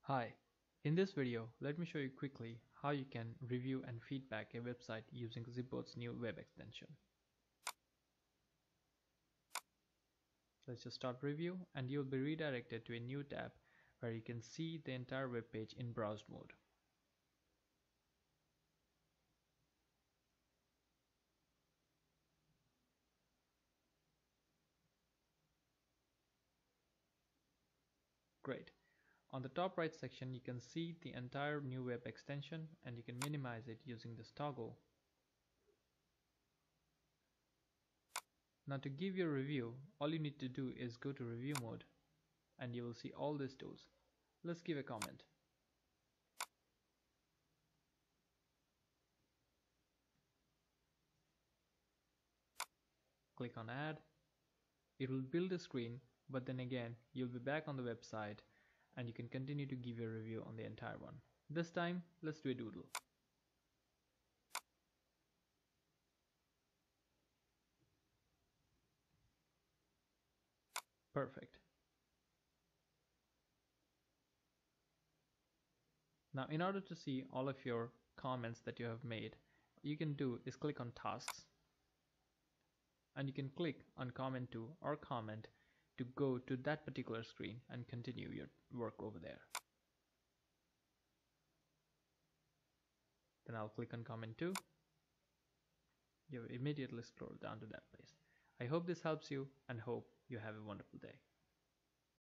Hi, in this video let me show you quickly how you can review and feedback a website using zipBoard's new web extension. Let's just start review and you'll be redirected to a new tab where you can see the entire web page in browse mode. Great. On the top right section you can see the entire new web extension and you can minimize it using this toggle. Now to give your review, all you need to do is go to review mode and you will see all these tools. Let's give a comment. Click on add. It will build a screen, but then again you'll be back on the website and you can continue to give your review on the entire one. This time let's do a doodle. Perfect. Now in order to see all of your comments that you have made, you can do is click on tasks and you can click on comment to or comment to go to that particular screen and continue your work over there. Then I'll click on comment to. You immediately scroll down to that place. I hope this helps you and hope you have a wonderful day.